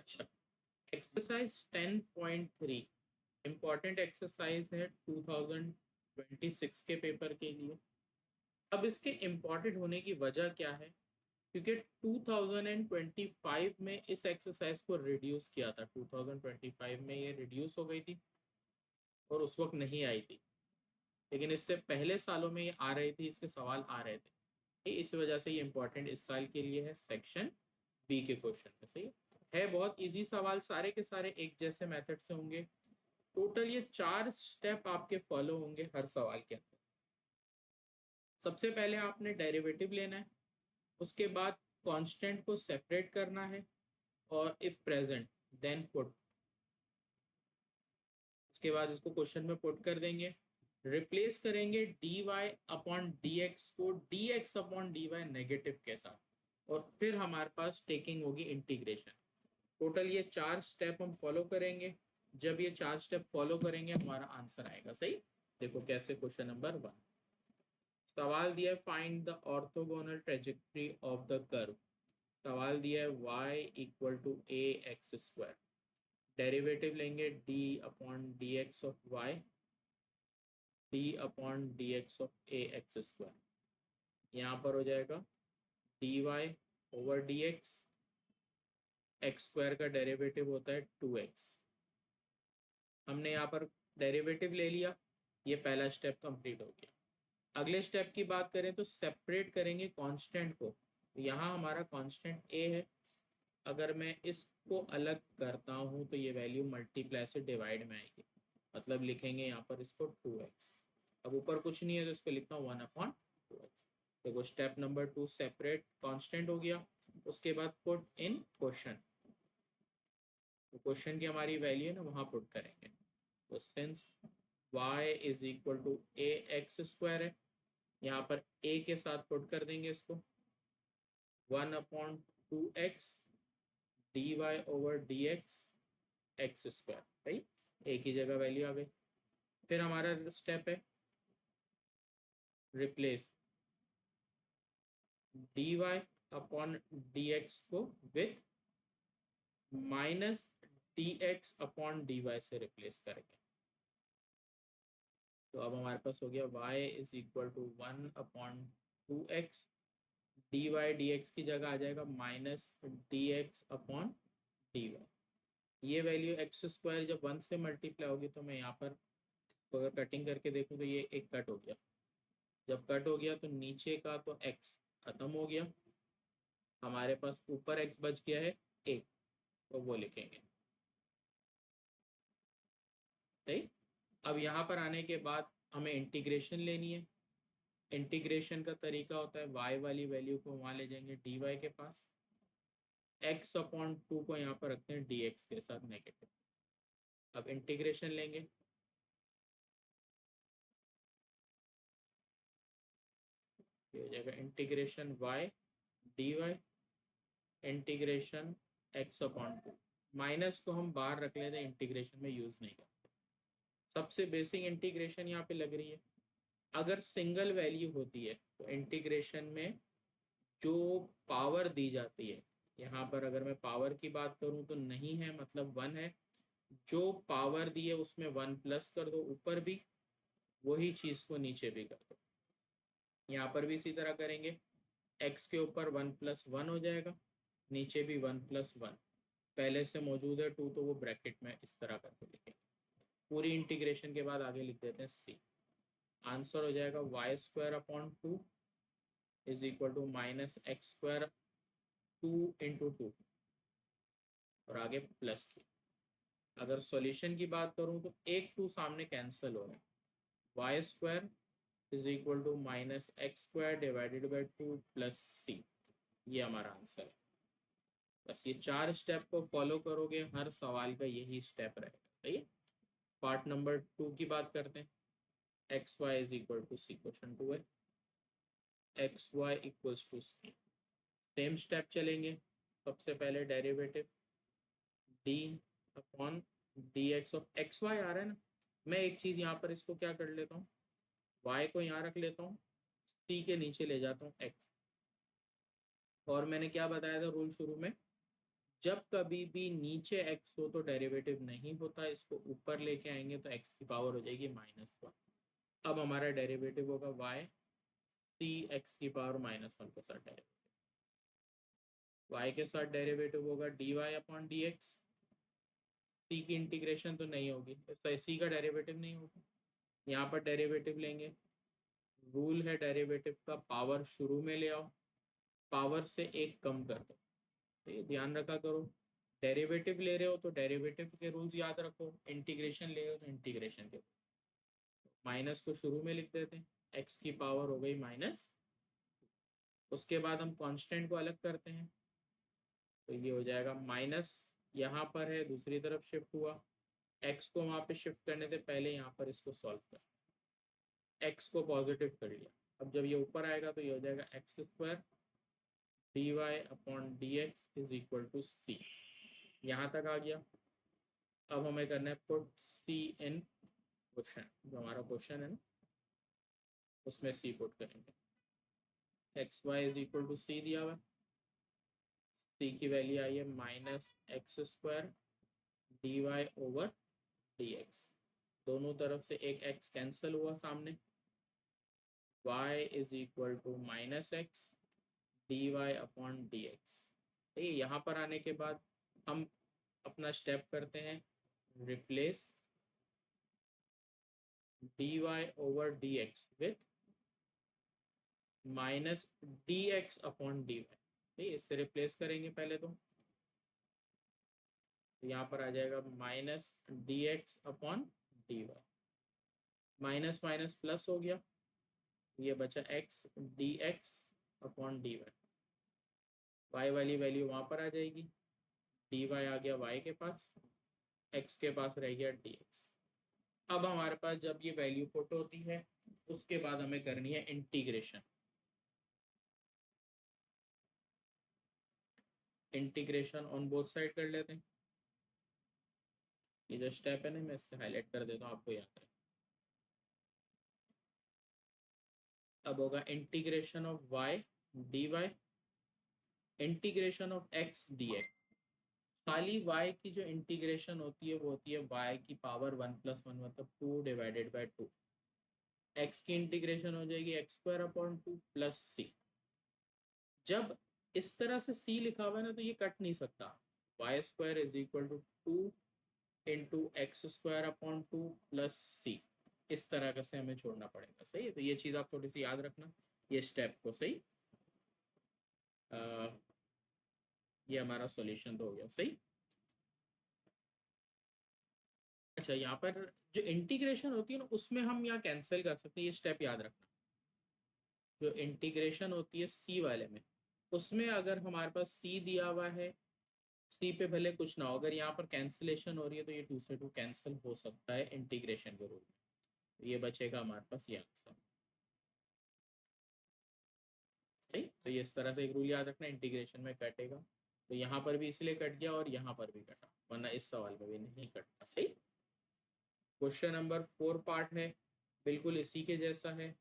अच्छा, exercise 10.3 important exercise है 2026 के पेपर के लिए। अब इसके इम्पॉर्टेंट होने की वजह क्या है? क्योंकि 2025 में इस एक्सरसाइज को रिड्यूस किया था, 2025 में ये रिड्यूस हो गई थी और उस वक्त नहीं आई थी, लेकिन इससे पहले सालों में ये आ रही थी, इसके सवाल आ रहे थे। इस वजह से ये इम्पोर्टेंट इस साल के लिए है, सेक्शन बी के क्वेश्चन में। सही है, बहुत इजी सवाल, सारे के सारे एक जैसे मेथड से होंगे। टोटल ये 4 स्टेप आपके फॉलो होंगे हर सवाल के अंदर। सबसे पहले आपने डेरिवेटिव लेना है, उसके बाद कांस्टेंट को सेपरेट करना है, और इफ प्रेजेंट देन पुट। उसके बाद इसको क्वेश्चन में पुट कर देंगे, रिप्लेस करेंगे d Y upon D x को d x upon D y negative के साथ, और फिर हमारे पास टेकिंग होगी इंटीग्रेशन। टोटल ये 4 स्टेप हम फॉलो करेंगे। जब ये 4 स्टेप फॉलो करेंगे हमारा आंसर आएगा। सही, देखो कैसे। क्वेश्चन नंबर 1 सवाल दिया है, find the orthogonal trajectory of the curve. सवाल दिया है y equal to A X square. Derivative लेंगे d upon D x of y, d upon D x of A X square. यहाँ पर हो जाएगा dy over D X square का derivative होता है 2x। हमने यहाँ पर डेरिवेटिव ले लिया, ये पहला स्टेप कंप्लीट हो गया। अगले स्टेप की बात करें तो सेपरेट करेंगे कांस्टेंट को। यहाँ हमारा कांस्टेंट a है, अगर मैं इसको अलग करता हूँ तो ये वैल्यू मल्टीप्लाई से डिवाइड में आएगी, मतलब लिखेंगे यहाँ पर इसको 2x। अब ऊपर कुछ नहीं है तो इसको लिखता हूँ 1/2x। देखो स्टेप नंबर 2 सेपरेट कांस्टेंट हो गया। उसके बाद पुट इन क्वेश्चन, तो क्वेश्चन की हमारी वैल्यू है ना, वहाँ पुट करेंगे। तो since y is equal to A X square है, यहाँ पर a के साथ पुट कर देंगे इसको, 1/2x dy over dx x square. Right, एक ही जगह वैल्यू आ गई। फिर हमारा स्टेप है रिप्लेस dy अपॉन dx को with minus dx upon dy से रिप्लेस करेंगे। तो अब हमारे पास हो गया y is equal to 1/2x, dy dx की जगह आ जाएगा माइनस dx अपॉन dy। ये वैल्यू एक्स स्क्वायर जब 1 से मल्टीप्लाई होगी तो मैं यहाँ पर अगर कटिंग करके देखूँ तो ये एक कट हो गया। जब कट हो गया तो नीचे का तो x खत्म हो गया, हमारे पास ऊपर x बच गया है एक, तो वो लिखेंगे। सही, अब यहाँ पर आने के बाद हमें इंटीग्रेशन लेनी है। इंटीग्रेशन का तरीका होता है y वाली वैल्यू को वहाँ ले जाएंगे dy के पास, x अपॉन 2 को यहाँ पर रखते हैं dx के साथ नेगेटिव। अब इंटीग्रेशन लेंगे, ये हो जाएगा integration y dy integration x upon 2। Minus को हम बाहर रख लेते हैं, इंटीग्रेशन में यूज नहीं करते। सबसे बेसिक इंटीग्रेशन यहाँ पे लग रही है। अगर सिंगल वैल्यू होती है तो इंटीग्रेशन में जो पावर दी जाती है, यहाँ पर अगर मैं पावर की बात करूँ तो नहीं है, मतलब 1 है। जो पावर दी है उसमें 1 प्लस कर दो ऊपर भी, वही चीज़ को नीचे भी कर दो। यहाँ पर भी इसी तरह करेंगे, x के ऊपर 1+1 हो जाएगा, नीचे भी 1+1। पहले से मौजूद है 2 तो वो ब्रैकेट में इस तरह करके लिखेंगे। पूरी इंटीग्रेशन के बाद आगे लिख देते हैं c। आंसर हो जाएगा Y square upon 2 is equal to minus x square 2 × 2 और आगे प्लस c। अगर सॉल्यूशन की बात करूं तो एक 2 सामने कैंसिल हो रहा है, y square is equal to minus x square divided by 2 plus c. ये हमारा आंसर है। बस ये 4 स्टेप को फॉलो करोगे, हर सवाल का यही स्टेप रहेगा। सही है। पार्ट नंबर 2 की बात करते हैं। X y is equal to c, question 2 है x y equals to c. Same step चलेंगे। सबसे पहले derivative d upon D x of x y आ रहा है ना, मैं एक चीज़ यहाँ पर इसको क्या कर लेता हूँ, y को यहाँ रख लेता हूँ, c के नीचे ले जाता हूँ x। और मैंने क्या बताया था रूल शुरू में, जब कभी भी नीचे x हो तो डेरिवेटिव नहीं होता, इसको ऊपर लेके आएंगे तो x की पावर हो जाएगी -1। अब हमारा डेरिवेटिव होगा y सी x की पावर -1 के साथ डेरिवेटिव, y के साथ डेरिवेटिव होगा dy अपॉन डी एक्स। सी की इंटीग्रेशन तो नहीं होगी तो सी का डेरिवेटिव नहीं होगा, यहाँ पर डेरिवेटिव लेंगे। रूल है डेरिवेटिव का, पावर शुरू में ले आओ, पावर से एक कम कर दो। तो ये ध्यान रखा करो, डेरिवेटिव ले रहे हो तो डेरिवेटिव के रूल्स याद रखो, इंटीग्रेशन ले रहे हो तो इंटीग्रेशन के। माइनस को शुरू में लिख देते हैं, एक्स की पावर हो गई माइनस। उसके बाद हम कांस्टेंट को अलग करते हैं, तो ये हो जाएगा माइनस, यहाँ पर है दूसरी तरफ शिफ्ट हुआ, एक्स को वहाँ पे शिफ्ट करने से पहले यहाँ पर इसको सॉल्व कर, एक्स को पॉजिटिव कर लिया। अब जब ये ऊपर आएगा तो ये हो जाएगा x square d Y upon D x is equal to c. यहाँ तक आ गया। अब हमें करना है पुट सी इन क्वेश्चन, जो हमारा क्वेश्चन है ना उसमें सी पुट करेंगे। X y is equal to सी दिया हुआ है, सी की वैल्यू आई है -x² D Y over D x. दोनों तरफ से एक x कैंसिल हुआ सामने, y is equal to -x D Y upon D x. ठीक है, यहाँ पर आने के बाद हम अपना स्टेप करते हैं, replace D Y over D X with minus D x upon D Y. ठीक है, इससे रिप्लेस करेंगे पहले तो यहाँ पर आ जाएगा minus D x upon D Y, minus minus plus हो गया, ये बचा X D x upon D Y. Y वाली वैल्यू वहाँ पर आ जाएगी, डी वाई आ गया वाई के पास, एक्स के पास रह गया डी एक्स। अब हमारे पास जब ये वैल्यू पुट होती है उसके बाद हमें करनी है integration. Integration on both side कर लेते हैं। ये जो स्टेप है ना मैं इससे हाईलाइट कर देता हूँ, आपको याद है। अब होगा integration of Y D Y, integration of X D X. खाली y की जो इंटीग्रेशन होती है वो होती है y की पावर 1+1 मतलब 2 डिवाइडेड बाई 2। x की इंटीग्रेशन हो जाएगी x² अपॉन 2 प्लस सी। जब इस तरह से c लिखा हुआ है ना तो ये कट नहीं सकता, y² is equal to 2 into x² upon 2 plus c. इस तरह का से हमें छोड़ना पड़ेगा। सही है, तो ये चीज़ आप थोड़ी सी याद रखना, ये स्टेप को। सही, ये हमारा सॉल्यूशन तो हो गया। सही, अच्छा यहाँ पर जो इंटीग्रेशन होती है ना उसमें हम यहाँ कैंसिल कर सकते हैं, ये स्टेप याद रखना। जो इंटीग्रेशन होती है सी वाले में, उसमें अगर हमारे पास सी दिया हुआ है, सी पे भले कुछ ना हो, अगर यहाँ पर कैंसिलेशन हो रही है तो ये 2 से 2 कैंसिल हो सकता है इंटीग्रेशन के रूल में, तो ये बचेगा हमारे पास ये आंसर। सही, तो ये इस तरह से एक रूल याद रखना, इंटीग्रेशन में कटेगा तो यहाँ पर भी इसलिए कट गया और यहाँ पर भी कटा, वरना इस सवाल में भी नहीं कटता। सही, क्वेश्चन नंबर 4 पार्ट है, बिल्कुल इसी के जैसा है।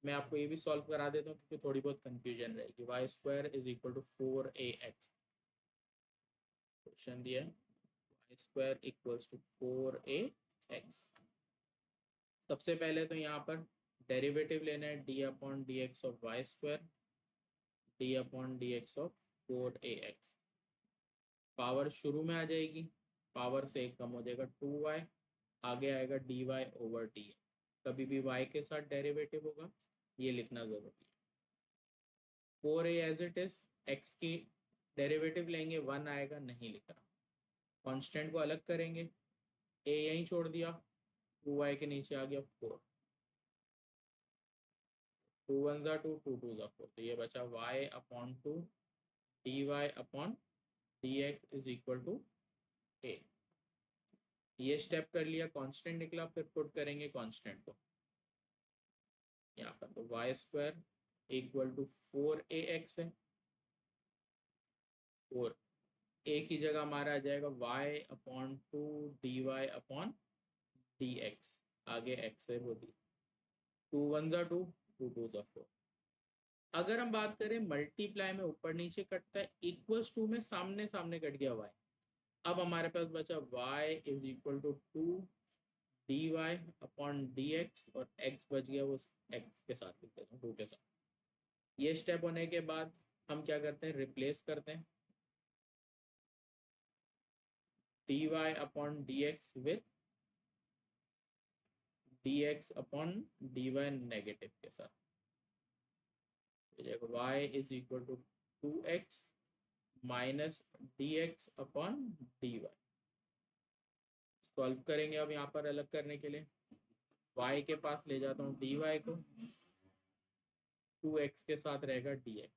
मैं आपको ये भी सॉल्व करा देता हूँ क्योंकि थोड़ी बहुत कंफ्यूजन रहेगी। y² is equal to 4ax, question दिया है y² इक्वल्स टू 4ax। सबसे पहले तो यहाँ पर डेरिवेटिव लेना है d upon D x of y², d upon D x of 4ax। Power शुरू में आ जाएगी, पावर से एक कम हो जाएगा 2y, आगे आएगा dy ओवर डी। कभी भी y के साथ डेरिवेटिव होगा ये लिखना जरूरी है। 4a as it is, x की डेरिवेटिव लेंगे 1 आएगा, नहीं लिख रहा। कांस्टेंट को अलग करेंगे, a यहीं छोड़ दिया, 2y के नीचे आ गया 4, 2 1 ज़ा 2, 2 2 ज़ा 4, तो ये बचा y upon 2 D Y upon D x is equal to a। ये स्टेप कर लिया, कांस्टेंट निकला, फिर पुट करेंगे कांस्टेंट को यहाँ पर, तो y² इक्वल टू 4ax है, और a की जगह हमारा आ जाएगा y upon 2 D Y upon D X, आगे x है वो दी, 2 1 ज़ा 2, 2 2 ज़ा 4, अगर हम बात करें मल्टीप्लाई में ऊपर नीचे कटता है, इक्वल्स टू में सामने सामने कट गया y। अब हमारे पास बचा y is equal to 2 dy upon dx और x बच गया वो x के साथ लिख देता हूँ 2 के साथ। ये स्टेप होने के बाद हम क्या करते हैं, रिप्लेस करते हैं dy upon dx with dx upon dy negative के साथ। y is equal to 2x minus dx upon dy। Solve करेंगे अब यहाँ पर अलग करने के लिए, y के पास ले जाता हूँ dy को, 2x के साथ रहेगा dx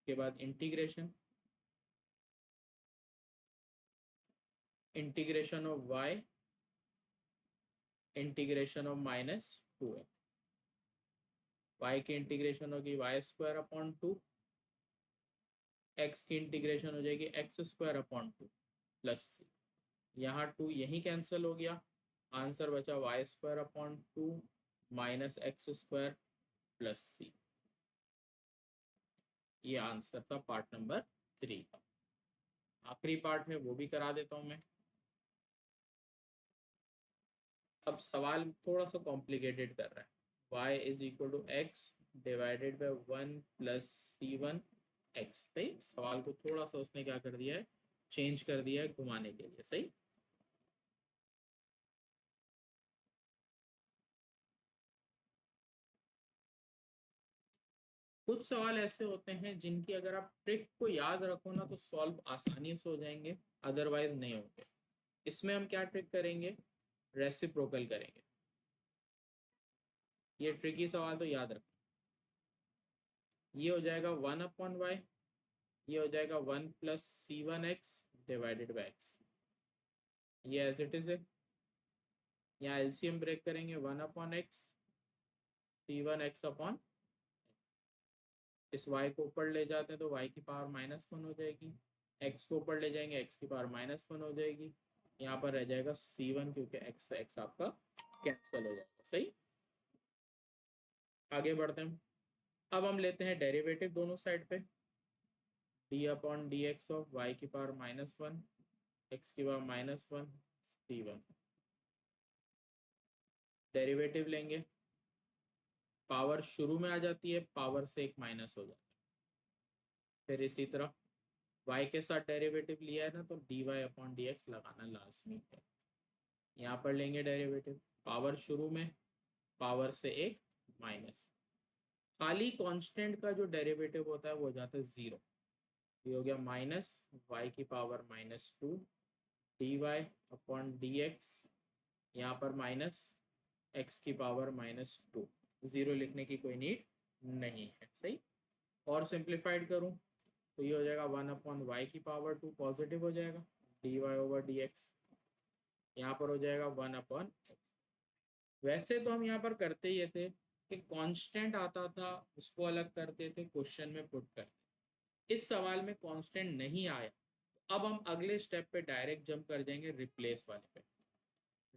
के बाद integration of y integration of minus 2x, y की इंटीग्रेशन होगी वाई स्क्वायर अपॉन 2, x की इंटीग्रेशन हो जाएगी x square upon 2 plus c. यहाँ 2 यहीं कैंसिल हो गया, आंसर बचा y square upon 2 minus x square plus c. ये आंसर था पार्ट नंबर 3 का। आखिरी पार्ट है वो भी करा देता हूँ मैं। अब सवाल थोड़ा सा कॉम्प्लिकेटेड कर रहा है, y is equal to x divided by 1 plus c1 x। सही, सवाल को थोड़ा सा उसने क्या कर दिया है, चेंज कर दिया है घुमाने के लिए। सही, कुछ सवाल ऐसे होते हैं जिनकी अगर आप ट्रिक को याद रखो ना तो सॉल्व आसानी से हो जाएंगे, अदरवाइज नहीं होंगे। इसमें हम क्या ट्रिक करेंगे, रेसिप्रोकल करेंगे। ये ट्रिकी सवाल तो याद रखो। ये हो जाएगा 1 अपॉन वाई, ये हो जाएगा 1 plus c1x divided by x. ये एज इट इज है। यहाँ एलसीएम ब्रेक करेंगे, 1 अपॉन एक्स c1x अपॉन, इस y को ऊपर ले जाते हैं तो y की पावर -1 हो जाएगी, x को ऊपर ले जाएंगे x की पावर -1 हो जाएगी, यहाँ पर रह जाएगा c1 क्योंकि x से x आपका कैंसिल हो जाएगा। सही, आगे बढ़ते हैं। अब हम लेते हैं डेरिवेटिव दोनों साइड पे, d upon D x of y की पावर -1 x की पावर -1 c1। डेरिवेटिव लेंगे, पावर शुरू में आ जाती है, पावर से एक माइनस हो जाता है। फिर इसी तरह y के साथ डेरिवेटिव लिया है ना तो dy अपॉन डी एक्स लगाना लाजमी है। यहाँ पर लेंगे डेरिवेटिव, पावर शुरू में, पावर से एक माइनस, खाली कांस्टेंट का जो डेरिवेटिव होता है वो हो जाता है 0। ये हो गया माइनस वाई की power -2 D Y upon D x, यहाँ पर माइनस एक्स की पावर -2। 0 लिखने की कोई नीड नहीं है। सही, और सिंप्लीफाइड करूँ तो ये हो जाएगा 1 अपॉन वाई की पावर 2 पॉजिटिव हो जाएगा, d Y over D x, यहाँ पर हो जाएगा 1 अपॉन। वैसे तो हम यहाँ पर करते ही थे कि कांस्टेंट आता था उसको अलग करते थे, क्वेश्चन में पुट करते। इस सवाल में कांस्टेंट नहीं आया, अब हम अगले स्टेप पे डायरेक्ट जंप कर जाएंगे, रिप्लेस वाले पे।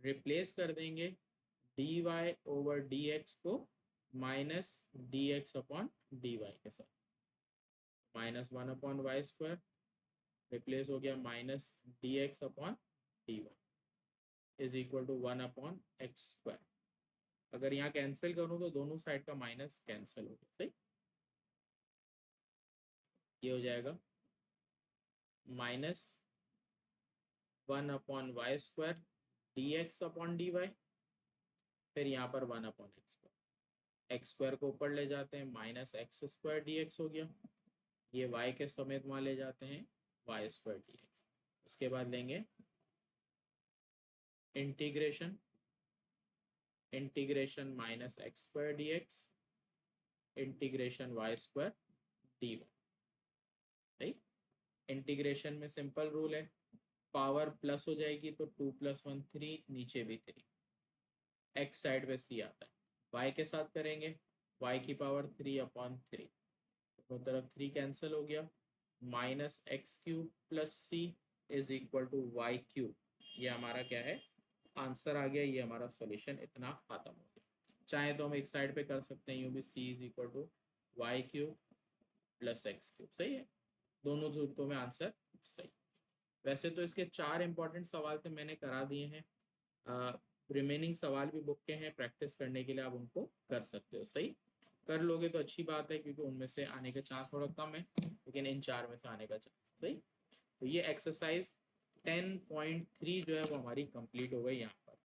रिप्लेस कर देंगे d Y over D x को minus D x upon D y के साथ, -1 अपॉन वाई स्क्वायर रिप्लेस हो गया minus D x upon D y is equal to 1 upon x square. अगर यहाँ कैंसिल करूँ तो दोनों साइड का माइनस कैंसिल हो गया। सही, ये हो जाएगा -1 upon y square d x upon D y, फिर यहाँ पर 1 अपॉन एक्स स्क्वायर को ऊपर ले जाते हैं, minus x square d x हो गया, ये y के समेत वहाँ ले जाते हैं वाई स्क्वायर डी एक्स। उसके बाद लेंगे integration, integration minus x square d x integration y square d y. Right, integration में सिंपल रूल है, पावर प्लस हो जाएगी तो 2 + 1 3, नीचे भी 3, एक्स साइड पे सी आता है, y के साथ करेंगे y की पावर 3 अपॉन 3, दोनों तरफ 3 कैंसिल हो गया, minus x cube plus c is equal to y cube. ये हमारा क्या है, आंसर आ गया, ये हमारा सॉल्यूशन इतना खत्म हो गया। चाहे तो हम एक साइड पे कर सकते हैं, यूँ भी c is equal to y cube plus x cube. सही है, दोनों सूरतों में आंसर सही। वैसे तो इसके 4 इंपॉर्टेंट सवाल थे, मैंने करा दिए हैं। रिमेनिंग सवाल भी बुक के हैं, प्रैक्टिस करने के लिए आप उनको कर सकते हो। सही, कर लोगे तो अच्छी बात है, क्योंकि उनमें से आने का चांस थोड़ा कम है, लेकिन इन 4 में से आने का चांस। सही, तो ये एक्सरसाइज 10.3 जो है वो हमारी कंप्लीट हो गई यहाँ।